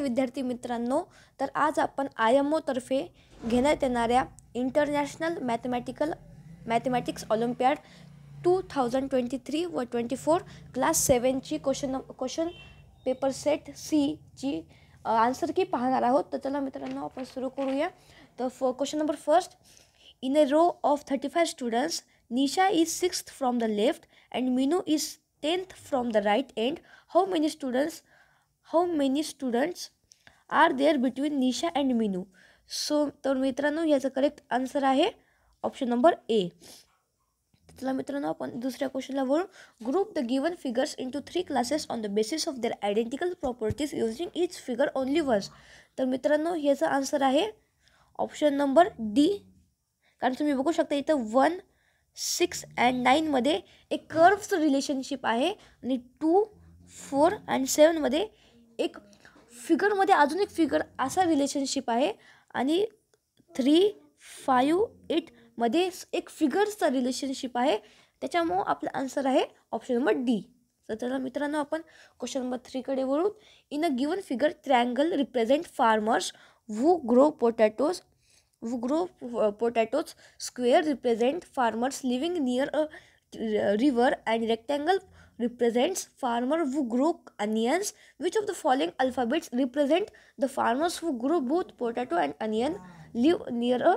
विद्यार्थी मित्रांनो, तर आज आपण IMO तर्फे घेण्यात येणाऱ्या इंटरनॅशनल मॅथमॅटिक्स ऑलिम्पियाड 2023 व 24 क्लास 7ची क्वेश्चन पेपर सेट सी ची आन्सर की पाहणार आहोत. तर चला मित्रांनो आपण सुरू करूया. तर question number first, in a row of 35 students, Nisha is 6th from the left and Minu is 10th from the right end. How many students are there between Nisha and Minu? So तर मित्रांनो याचा correct answer आहे option number A. चला मित्रांनो आपण दुसऱ्या क्वेश्चनला वळू. Group the given figures into 3 classes on the basis of their identical properties using each figure only once. तर मित्रांनो याचा आन्सर आहे ऑप्शन नंबर डी. कारण तुम्ही बघू शकता इथं 1, 6 अँड 9 मध्ये एक कर्व्हचं रिलेशनशिप आहे आणि 2, 4 अँड 7 मध्ये एक फिगरमध्ये अजून एक फिगर असा रिलेशनशिप आहे आणि 3, 5, 8 मध्ये एक फिगर्सचा रिलेशनशिप आहे. त्याच्यामुळे आपला आन्सर आहे ऑप्शन नंबर डी. तर चला मित्रांनो आपण क्वेश्चन नंबर 3 कडे वळू. In a given figure triangle represent farmers who grow potatoes, square represent farmers living near a river, and rectangle represents farmer who grow onions. Which of the following alphabets represent the farmers who grow both potato and onion live near a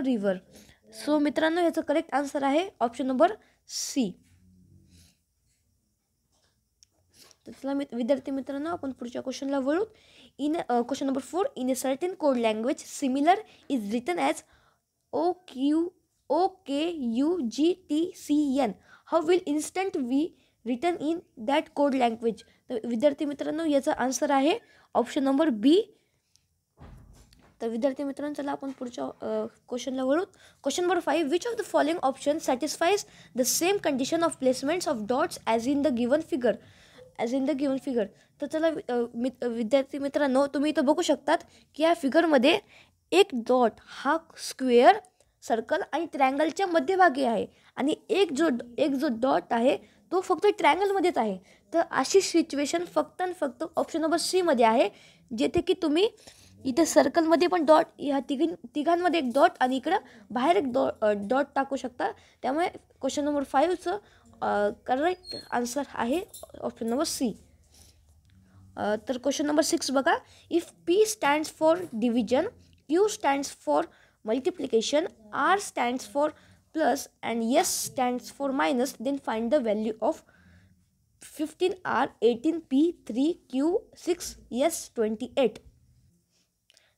river? So मित्रांनो याचं correct answer आहे option number C. तर चला विद्यार्थी मित्रांनो आपण पुढच्या क्वेश्चनला वळू. In question number 4, in a certain code language similar is written as OKUGTCN. How will instant be written in that code language? तर विद्यार्थी मित्रांनो याचा आन्सर आहे ऑप्शन नंबर बी. तर विद्यार्थी मित्रांनो चला आपण पुढच्या क्वेश्चनला वळू. Question number 5, which of the following option satisfies the same condition of placements of dots as in the given figure? तर चला विद्यार्थी मित्रांनो तुम्ही इथं बघू शकतात की या फिगरमध्ये एक डॉट हा स्क्वेअर, सर्कल आणि ट्रायंगलच्या मध्यभागी आहे आणि एक जो डॉट आहे तो फक्त ट्रायंगलमध्येच आहे. तर अशी सिच्युएशन फक्त आणि फक्त ऑप्शन नंबर सी मध्ये आहे, जेथे की तुम्ही इथे सर्कलमध्ये पण डॉट, ह्या तिघांमध्ये एक डॉट आणि इकडं बाहेर एक डॉट टाकू शकता. त्यामुळे क्वेश्चन नंबर 5चं करेक्ट आन्सर आहे ऑप्शन नंबर सी. तर क्वेश्चन नंबर 6 बघा. If P stands for division, Q stands for multiplication, R stands for plus and S stands for minus, then find the value of 15R, 18P, 3Q, 6S, 28.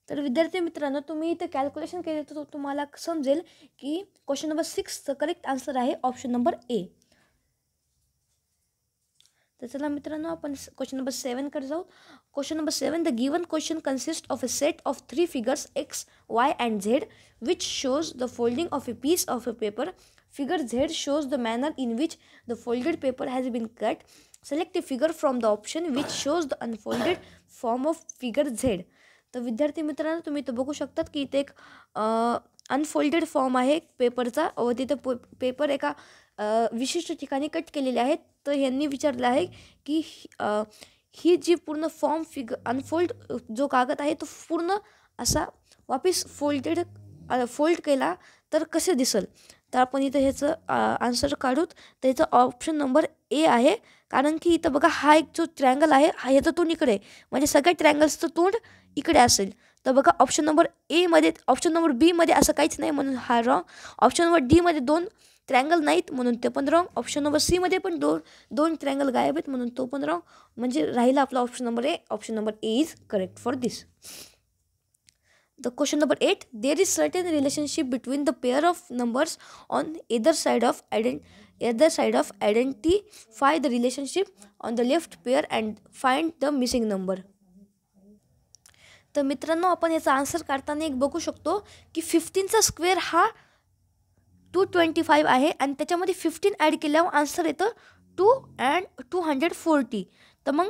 तर विद्यार्थी मित्रांनो तुम्ही इथं calculation केले तर तुम्हाला समजेल की क्वेश्चन नंबर 6चं करेक्ट आन्सर आहे ऑप्शन नंबर ए. तर चला मित्रांनो आपण क्वेश्चन नंबर 7 कडे जाऊ. Question number 7, the given question consist of a set of 3 figures X, Y and Z which shows the folding of a piece of a paper. Figure Z shows the manner in which the folded paper has been cut. Select a figure from the option which shows the unfolded form of figure Z. तर विद्यार्थी मित्रांनो तुम्ही इथं बघू शकतात की इथे एक अनफोल्डेड फॉर्म आहे पेपरचा व तिथं पेपर एका विशिष्ट ठिकाणी कट केलेले आहेत. तर यांनी विचारलं आहे की ही जी पूर्ण फॉर्म अनफोल्ड जो कागद आहे तो पूर्ण असा वापिस फोल्ड केला तर कसे दिसेल? तर आपण इथं ह्याचं आन्सर काढूत. तर ह्याचं ऑप्शन नंबर ए आहे. कारण की इथं बघा हा एक जो ट्रायंगल आहे हा ह्याचं तोंड इकडे, म्हणजे सगळ्या ट्रायंगल्सचं तोंड इकडे असेल. तर बघा ऑप्शन नंबर मध्ये, ऑप्शन नंबर बी मध्ये असं काहीच नाही म्हणून हा रॉंग. ऑप्शन नंबर डी मध्ये 2 ट्रायंगल नाहीत म्हणून ते पण रॉंग. ऑप्शन नंबर सी मध्ये पण दोन ट्रायंगल गायब आहेत म्हणून तो पण रॉंग. म्हणजे राहिला आपला option number A. Option number A is correct for this. The question number 8, there is certain relationship between the pair of numbers on either side of identify the relationship on the left pair and find the missing number. तर मित्रांनो आपण याचा answer काढताना एक बघू शकतो की 15चा square हा 225 आहे आणि त्याच्यामध्ये 15 ॲड केल्यावर आन्सर येतं 2 and 240. तर मग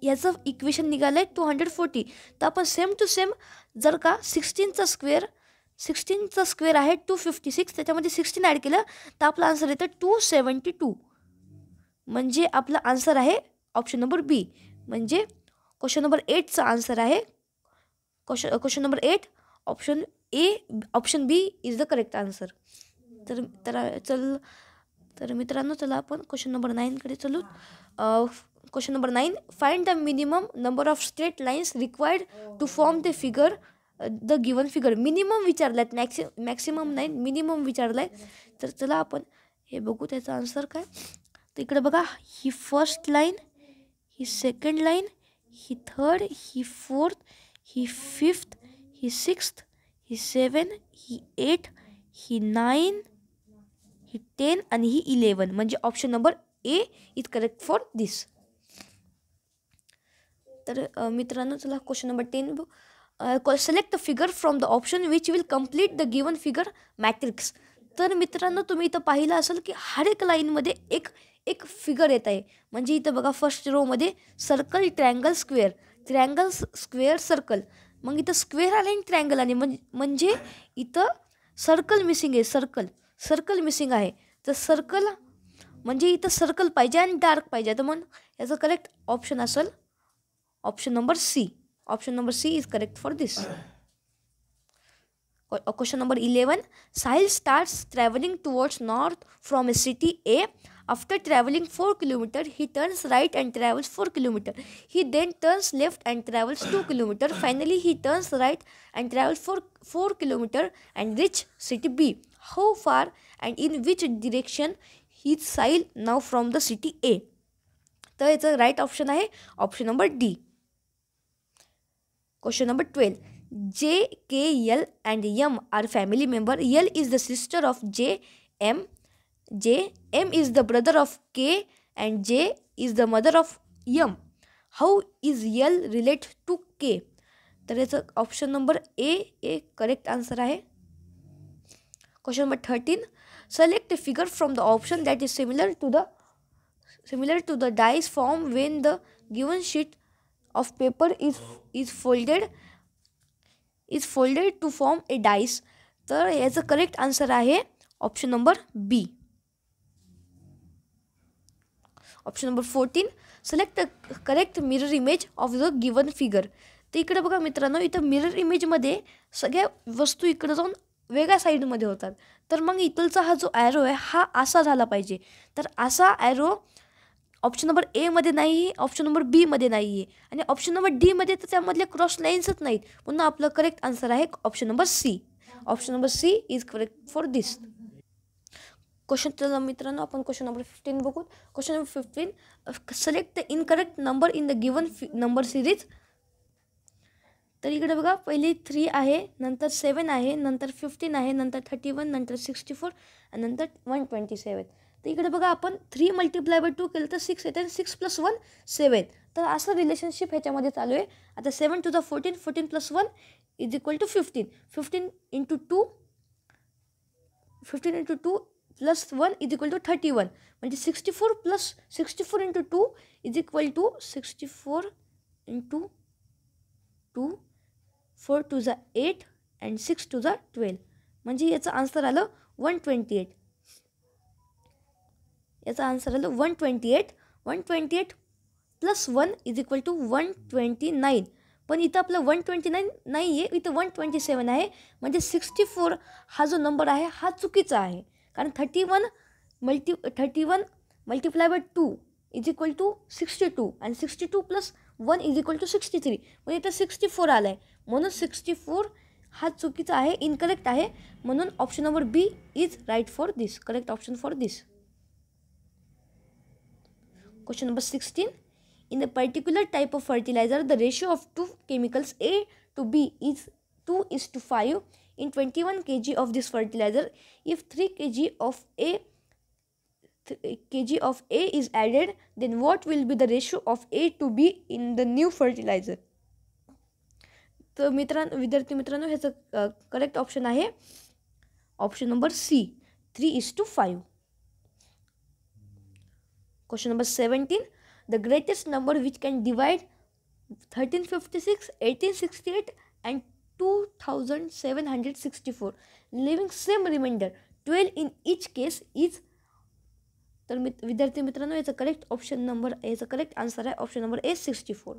याचं इक्वेशन निघालं आहे 240. तर आपण सेम टू सेम जर का 16चा स्क्वेअर आहे 256, त्याच्यामध्ये 16 ॲड केलं तर आपलं आन्सर येतं 272. म्हणजे आपला आन्सर आहे ऑप्शन नंबर बी, म्हणजे क्वेश्चन नंबर 8चा आन्सर आहे question number 8 option A, option B is the correct answer. तर मित्रांनो चला आपण क्वेश्चन नंबर 9कडे चलू. Question number 9, find the minimum number of straight lines required to form the figure, the given figure. Minimum विचारलात, maximum नाही, minimum विचारलाय. तर चला आपण हे बघू त्याचा आन्सर काय. तर इकडे बघा, ही फर्स्ट लाईन, ही सेकंड लाईन, ही थर्ड, ही फोर्थ, ही फिफ्थ, ही सिक्स्थ, ही 7, ही 8, ही 9, ही 10 आणि ही 11. म्हणजे option number A is correct for this. तर मित्रांनो चला question number 10, select the figure from the option which will complete the given figure matrix. तर मित्रांनो तुम्ही इथं पाहिलं असेल की हर एक लाईनमध्ये एक फिगर येत आहे. म्हणजे इथं बघा फर्स्ट रोमध्ये circle, triangle, square, triangle, square, circle. मग इथं स्क्वेअर आले आणि ट्रँगल आले, म्हणजे इथं सर्कल मिसिंग आहे, सर्कल मिसिंग आहे. तर सर्कल म्हणजे इथं सर्कल पाहिजे आणि डार्क पाहिजे. तर मग याचं करेक्ट ऑप्शन असेल option number C. Option number C is correct for this. Question number 11, Sahil starts traveling towards north from a city A. After traveling 4 km, he turns right and travels 4 km. He then turns left and travels 2 km. Finally, he turns right and travels 4 km and reach city B. How far and in which direction is Sahil now from the city A? तर याचं right option आहे option number D. Question number 12. J, K, L and M are family member. L is the sister of J, M. M is the brother of K and J is the mother of M. How is L related to K? तर याचं option number A correct answer आहे. Question number 13. Select a figure from the option that is similar to the dice form when the given sheet of paper is folded to form a dice. तर याचं correct answer आहे option number B. Option number 14. Select the correct mirror image of the given figure. तर इकडे बघा मित्रांनो, इथं mirror इमेजमध्ये सगळ्या वस्तू इकडे जाऊन वेगळ्या साईडमध्ये होतात. तर मग इथलचा हा जो ॲरो आहे हा असा झाला पाहिजे. तर असा ॲरो ऑप्शन नंबर एमध्ये नाही आहे, ऑप्शन नंबर बीमध्ये नाही आहे आणि ऑप्शन नंबर डीमध्ये तर त्यामधले क्रॉस लाईन्सच नाहीत. म्हणून आपलं करेक्ट आन्सर आहे option number C. Option number C is correct for this. Question चला मित्रांनो आपण क्वेश्चन नंबर 15 बघू. Question number 15, select the incorrect number in the given number series. तर इकडे बघा पहिले 3 आहे, नंतर 7 आहे, नंतर 15 आहे, नंतर 31, नंतर 64 आणि नंतर 127. तर इकडे बघा आपण 3 × 2 केलं तर 6 येते आणि 6 + 1 7. तर असं रिलेशनशिप ह्याच्यामध्ये चालू आहे. आता 7 to the 14, 14 + 1 is equal to 15. 15 × 2 + 1 is equal to 31. म्हणजे 64 + 64 × 2 is equal to 64 × 2, 4 to the 8 and 6 to the 12. म्हणजे याचं आन्सर आलं 128. याचा आन्सर आलं 128. 128 + 1 इज इक्वल टू 129. पण इथं आपलं 129 नाही आहे, इथं 127 आहे. म्हणजे 64 हा जो नंबर आहे हा चुकीचा आहे. कारण 31 × 2 इज इक्वल टू 62 आणि 62 + 1 इज इक्वल टू 63. म्हणजे इथं 64 आलं आहे. म्हणून 64 हा चुकीचा आहे, इनकरेक्ट आहे. म्हणून option number B is right for this, correct option for this. Question number 16. In a particular type of fertilizer, the ratio of 2 chemicals A to B is 2:5. In 21 kg of this fertilizer, if 3 kg of A is added, then what will be the ratio of A to B in the new fertilizer? तर विद्यार्थी मित्रांनो ह्याचं correct option आहे option number C, 3:5. Question number 17. The greatest number which can divide 1356, 1868 and 2764, leaving same remainder 12 in each case is. तर विद्यार्थी मित्रांनो याचं correct option number, याचं करेक्ट आन्सर आहे option number A 64.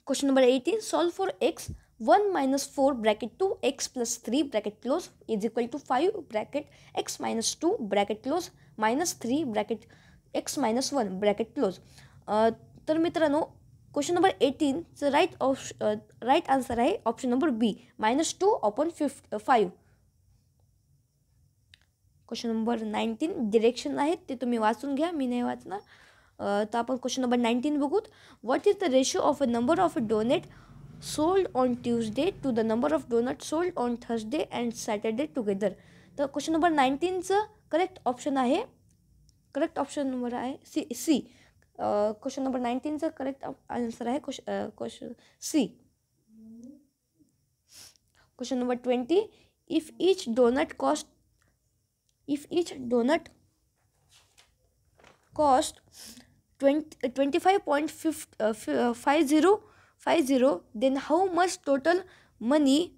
Question number 18. Solve for x 1 minus 4 bracket 2 x plus 3 bracket close is equal to 5 bracket x minus 2 bracket close minus 3 bracket x minus 1 bracket close. तर मित्रांनो question number 18चं right answer आहे option number बी -2/5. Question number 19 direction आहेत ते तुम्ही वाचून घ्या, मी नाही वाचणार. तर आपण क्वेश्चन नंबर 19 बघूत. What is the ratio of a number of donut sold on Tuesday to the number of donut sold on Thursday and Saturday together. तर क्वेश्चन नंबर 19चं करेक्ट ऑप्शन नंबर आहे सी. क्वेश्चन नंबर 19चं correct answer आहे question C. Question number 20. If each donut cost 25.50, then how much total money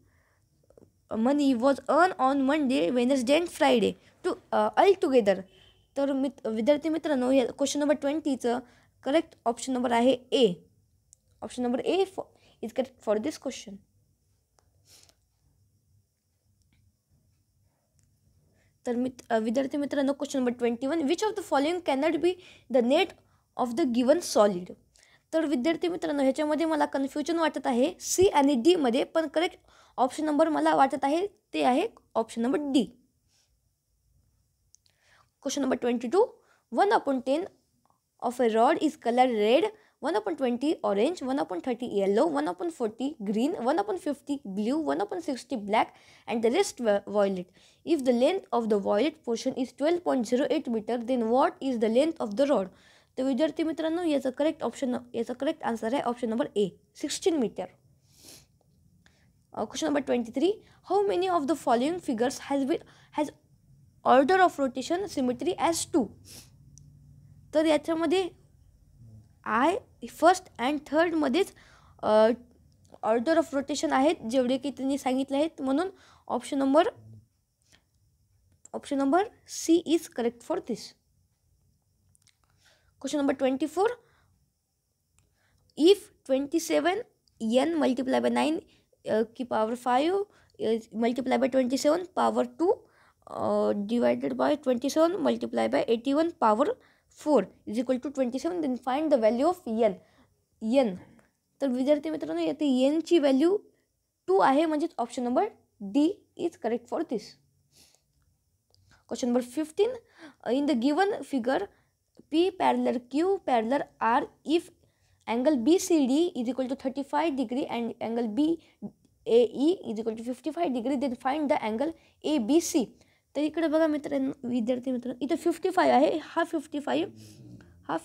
was earned on Monday, Wednesday and Friday to all together. तर विद्यार्थी मित्रांनो या question number 20चं correct option number आहे A. Option number A is correct for this question. तर विद्यार्थी मित्रांनो question number 21. Which of the following cannot be the net of the given solid. तर विद्यार्थी मित्रांनो ह्याच्यामध्ये मला कन्फ्युजन वाटत आहे सी आणि डी मध्ये, पण करेक्ट ऑप्शन नंबर मला वाटत आहे ते आहे option number D. Question number 22. 1/10 of a rod is colored red, 1/20 orange, 1/30 yellow, 1/40 green, 1/50 blue, 1/60 black and the rest violet. If the length of the violet portion is 12.08 meter, then what is the length of the rod? तर विद्यार्थी मित्रांनो याचा correct answer आहे option number A 16 metre. Question number 23. How many of the following figures has order of rotation symmetry as 2. तर याच्यामध्ये first and थर्डमध्येच order of rotation आहेत जेवढे की त्यांनी सांगितले आहेत, म्हणून option number C is correct for this. Question number 24. If 27 n multiplied by 9 की power 5 multiplied by 27 power 2 divided by 27 multiplied by 81 power 4 is equal to 27, then find the value of n. तर विद्यार्थी मित्रांनो येथे n ची value 2 आहे, म्हणजेच option number D is correct for this. Question number 15. In the given figure P parallel Q parallel R, if angle BCD is equal to 35 degree and angle BAE is equal to 55 degree, then find the angle ABC. तर इकडे बघा विद्यार्थी मित्रांनो इथं 55 आहे. हा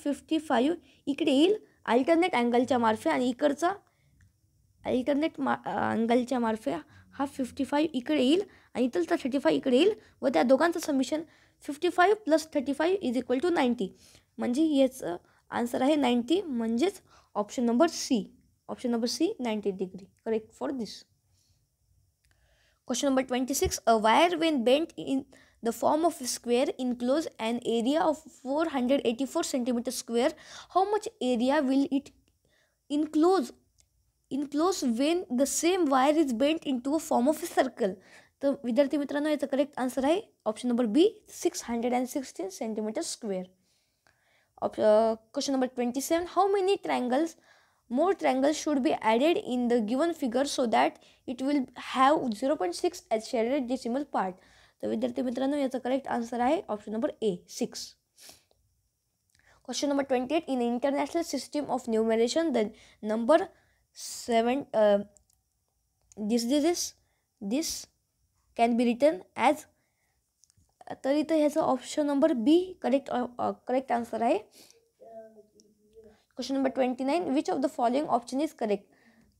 55 इकडे येईल अल्टरनेट अँगलच्या मार्फे आणि इकडचा अल्टरनेट अँगलच्या मार्फे हा 55 इकडे येईल आणि इथलचा 35 इकडे येईल व त्या दोघांचं समिशन 55 + 35 इज इक्वल टू 90. म्हणजे याचं आन्सर आहे 90, म्हणजेच option number C 90 degree correct for this. Question number 26. A wire when bent in the form of square enclose an area of 484 centimeter square. How much area will it enclose when the same wire is bent into a form of a circle? तर विद्यार्थी मित्रांनो याचं correct answer आहे option number B 616 centimetre square. Question number 27. How many more triangles should be added in the given figure so that it will have 0.6 as shaded decimal part? तर विद्यार्थी मित्रांनो याचं correct answer आहे option number A 6. Question number 28. In international system of numeration the number 7 this can be written as. तर इथं ह्याचं option number B correct answer आहे. Question number 29. Which of the following option is correct.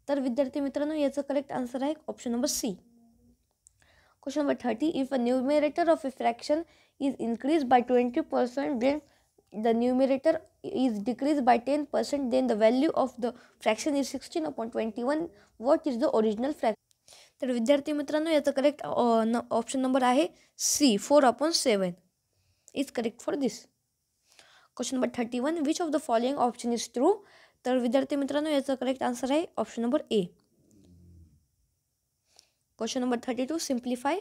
तर विद्यार्थी मित्रांनो याचं correct answer आहे option number C. Question number 30. If a numerator of a fraction is increase by 20%, then the numerator is decreased by 10%, then the value of the fraction is 16/21. what is the original fraction? तर विद्यार्थी मित्रांनो याचं correct option number आहे C 4/7 is correct for this. Question number 31. Which of the following option is true. तर विद्यार्थी मित्रांनो याचा correct answer आहे option number A. Question number 32 simplify.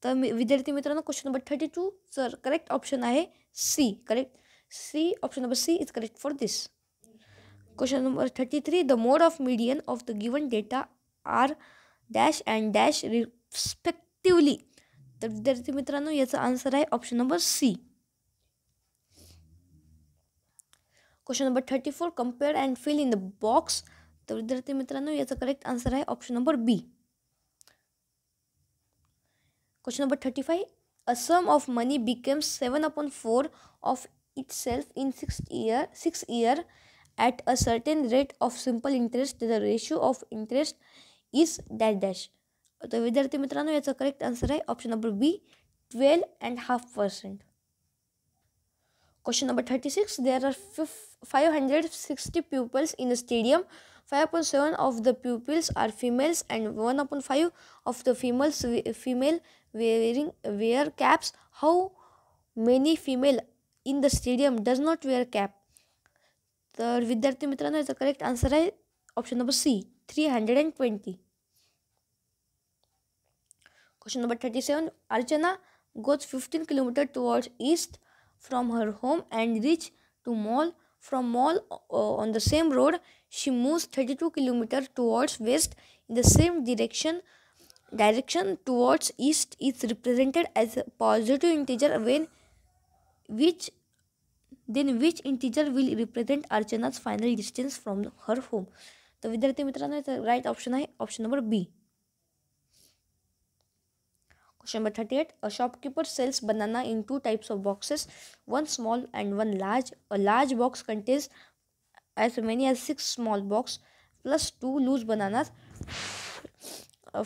तर विद्यार्थी मित्रांनो question number 32 sir correct option आहे C. Correct C, option number C is correct for this. Question number 33. The mode of median of the given data are dash and dash respectively. तर विद्यार्थी मित्रांनो याचा answer आहे option number C. Question number 34. Compare and fill in the box. तर विद्यार्थी मित्रांनो याचा correct answer आहे option number B. Question number 35. A sum of money becomes 7/4 of itself in 6 year at a certain rate of simple interest. The ratio of interest is dash dash. तर विद्यार्थी मित्रांनो याचा correct answer आहे option number B 12.5%. Question number 36. There are 560 pupils in a stadium. 5/7 of the pupils are females and 1/5 of the female wear caps. How many female in the stadium does not wear cap? तर विद्यार्थी मित्रांनो याचा correct answer आहे option number C 320. Question number 37. Archana goes 15 km towards east from her home and reach to mall. From mall on the same road, she moves 32 km towards west in the same direction towards east is represented as a positive integer which integer will represent Archana's final distance from her home. तर विद्यार्थी मित्रांनो याचा right option आहे option number B. Question number 38. A shopkeeper sells banana in 2 types of boxes, one small and one large. A large box contains as many as 6 small boxes plus 2 loose bananas.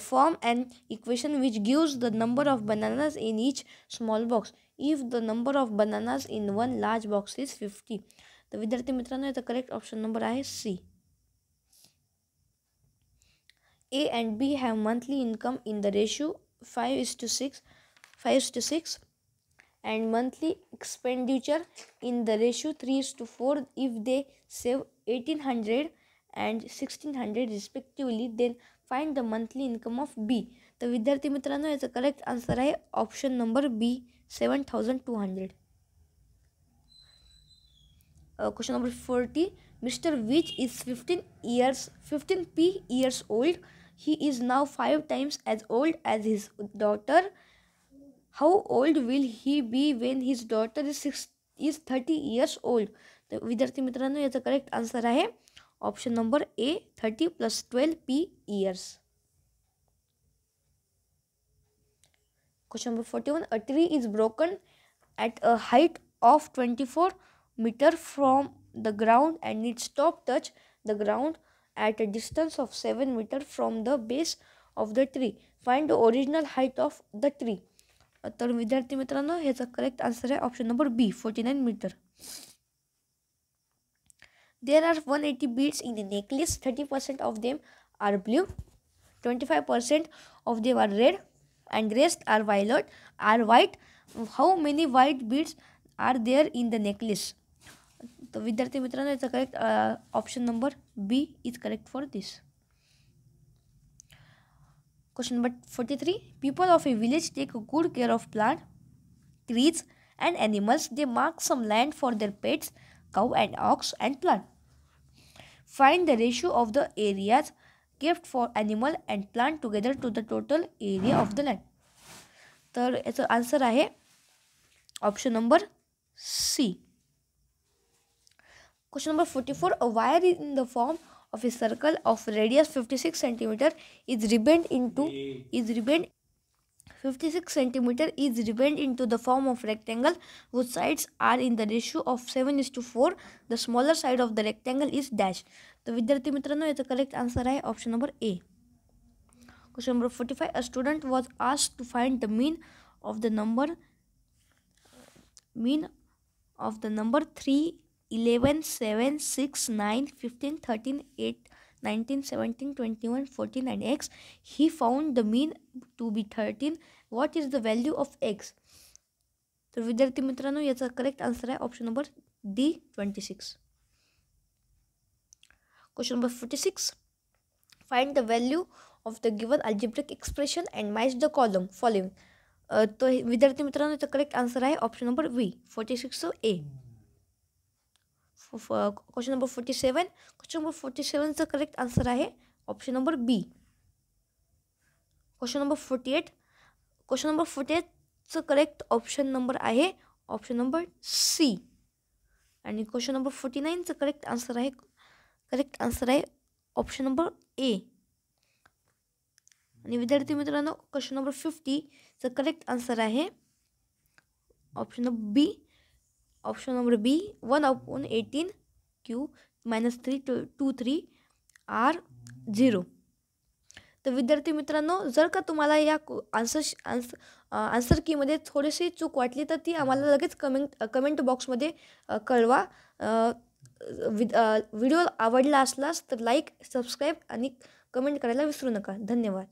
Form an equation which gives the number of bananas in each small box if the number of bananas in one large box is 50. तर विद्यार्थी मित्रांनो याचा correct option number आहे C. A and B have monthly income in the ratio 5:6 and monthly expenditure in the ratio 3:4. If they save 1,800 and 1,600 respectively, then find the monthly income of B. तर विद्यार्थी मित्रांनो याचा correct answer आहे option number B 7,200. Question number 40. Mr. Vich is 15 years old. He is now 5 times as old as his daughter. How old will he be when his daughter is 30 years old? तर विद्यार्थी मित्रांनो याचा correct answer आहे option number A 30 + 12 years. Question number 41. A tree is broken at a height of 24 meters from the ground and its top touch the ground at a distance of 7 meters from the base of the tree. Find the original height of the tree. तर विद्यार्थी मित्रांनो ह्याचा correct answer आहे option number B 49 metre. There are 180 beads in the necklace. 30% of them are blue, 25% of them are red, and rest are white. How many white beads are there in the necklace? तर विद्यार्थी मित्रांनो याचा correct option number B is correct for this. Question number 43. People of a village take good care of plants, trees and animals. They mark some land for their pets, cow and ox and plant. Find the ratio of the areas kept for animal and plant together to the total area of the land. तर याचा answer आहे option number C. Question number 44. A wire in the form of a circle of radius 56 cm is ribboned into the form of rectangle whose sides are in the ratio of 7:4. The smaller side of the rectangle is dash. तर विद्यार्थी मित्रांनो याचा correct answer आहे option number A. Question number 45. A student was asked to find the mean of the number 3, 11, 7, 6, 9, 15, 13, 8, 19, 17, 21, 14 and x. He found the mean to be 13. What is the value of x? तर विद्यार्थी मित्रांनो याचा correct answer आहे option number D 26. Question number 46, find the value of the given algebraic expression and match the column following. तो विद्यार्थी मित्रांनो याचा correct answer आहे option number B 46 A. Question number 47, question number 47चं करेक्ट आन्सर आहे option number B. Question number 48, question number 48चं correct option number आहे option number C. आणि क्वेश्चन नंबर 49चं करेक्ट आन्सर आहे ऑप्शन नंबर ए. आणि विद्यार्थी मित्रांनो क्वेश्चन नंबर 50चं करेक्ट आन्सर आहे ऑप्शन नंबर बी 1/18 Q -323 R0. तर विद्यार्थी मित्रांनो जर का तुम्हाला या आन्सर कीमध्ये थोडीशी चूक वाटली तर ती आम्हाला लगेच कमेंट बॉक्समध्ये कळवा. व्हिडिओ आवडला असलास तर लाईक, सबस्क्राईब आणि कमेंट करायला विसरू नका. धन्यवाद.